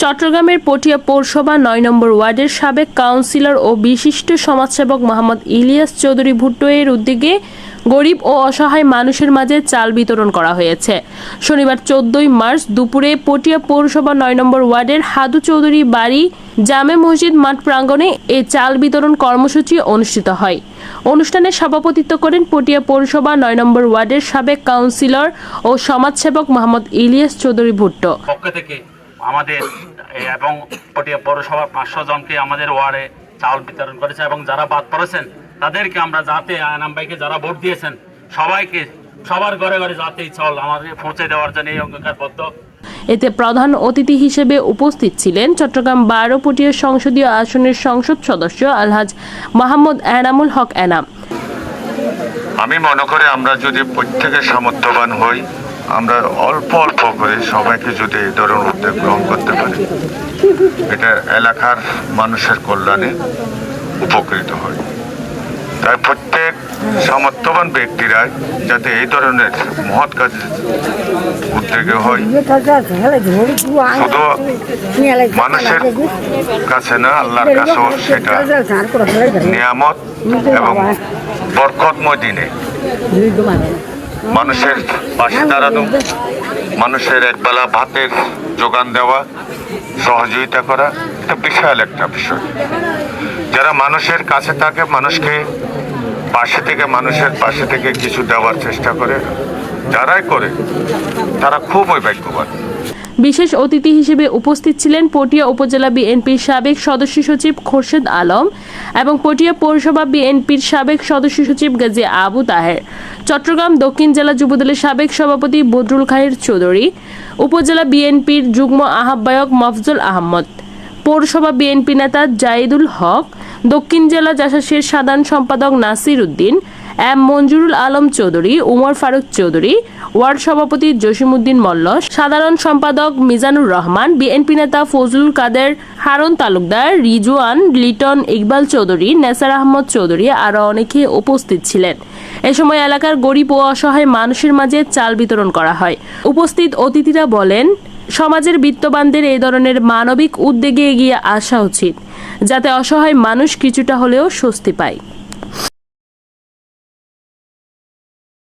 চট্টগ্রামের পটিয়া পৌরসভা ৯ নম্বর ওয়ার্ডের সাবেক কাউন্সিলর ও বিশিষ্ট সমাজসেবক মোহাম্মদ ইলিয়াস চৌধুরী ভুট্টো এর উদ্যোগে গরিব ও অসহায় মানুষের মাঝে চাল বিতরণ করা হয়েছে। শনিবার ১৪ মার্চ দুপুরে পটিয়া পৌরসভা ৯ নম্বর ওয়ার্ডের হাদু চৌধুরী বাড়ি জামে মসজিদ মাঠ প্রাঙ্গণে এই চাল বিতরণ কর্মসূচি অনুষ্ঠিত হয়। অনুষ্ঠানে সভাপতিত্ব করেন পটিয়া পৌরসভা ৯ নম্বর ওয়ার্ডের সাবেক কাউন্সিলর ও সমাজসেবক মোহাম্মদ ইলিয়াস চৌধুরী ভুট্টো। আমাদের এবং পটিয়া পৌরসভার ৫০০ জনকে আমাদের ওয়ার্ডে চাল বিতরণ করেছে এবং যারা বাদ পড়েছেন তাদেরকে আমরা যাতে আনাম ভাইকে যারা ভোট দিয়েছেন সবাইকে সবার ঘরে ঘরে যাতে এই চাল আমাদের পৌঁছে দেওয়ার জন্য এই অঙ্গীকারবদ্ধ। এতে প্রধান অতিথি হিসেবে উপস্থিত ছিলেন চট্টগ্রাম ১২ পটিয়া সংসদীয় আসনের সংসদ সদস্য আলহাজ মোহাম্মদ এনামুল হক এনাম। আমি মনে করি আমরা যদি প্রত্যেকে সামর্থ্যবান হই, আমরা অল্প অল্প করে সবাইকে যদি এই ধরনের উদ্যোগ গ্রহণ করতে পারি, এটা এলাকার মানুষের কল্যাণে উপকৃত হয়। তাই প্রত্যেক সামর্থ্যবান ব্যক্তিরা যাতে এই ধরনের মহৎ কাজে উদ্যোগী হয়, শুধু মানুষের কাছে না আল্লাহর কাছেও সেটা নিয়ামত এবং বরকতময় দিনে মানুষের পাশে দাঁড়ানো, মানুষের একবেলা ভাতের যোগান দেওয়া, সহযোগিতা করা, এটা বিশাল একটা বিষয়। যারা মানুষের কাছে থাকে, মানুষকে মানুষের পাশে থেকে কিছু দেওয়ার চেষ্টা করে, যারাই করে তারা খুবই ভাগ্যবান। বিশেষ অতিথি হিসেবে উপস্থিত ছিলেন পটিয়া উপজেলা বিএনপির সাবেক সদস্য সচিব খোরশেদ আলম এবং পটিয়া পৌরসভা বিএনপির সাবেক সদস্য সচিব গাজী আবু তাহের, চট্টগ্রাম দক্ষিণ জেলা যুবদলের সাবেক সভাপতি বদরুল খায়ের চৌধুরী, উপজেলা বিএনপির যুগ্ম আহ্বায়ক মফজল আহমদ, পৌরসভা বিএনপি নেতা জাহিদুল হক, দক্ষিণ জেলা জাসাসের সাধারণ সম্পাদক নাসির উদ্দিন, এম মঞ্জুরুল আলম চৌধুরী, উমর ফারুক চৌধুরী, ওয়ার্ড সভাপতি জসিমউদ্দিন মল্ল, সাধারণ সম্পাদক মিজানুর রহমান, বিএনপি নেতা ফজলুল কাদের, হারুন তালুকদার, রিজওয়ান, লিটন, ইকবাল চৌধুরী, নেসার আহমদ চৌধুরী আরও অনেকে উপস্থিত ছিলেন। এ সময় এলাকার গরিব ও অসহায় মানুষের মাঝে চাল বিতরণ করা হয়। উপস্থিত অতিথিরা বলেন, সমাজের বিত্তবানদের এই ধরনের মানবিক উদ্যোগে এগিয়ে আসা উচিত, যাতে অসহায় মানুষ কিছুটা হলেও স্বস্তি পায়।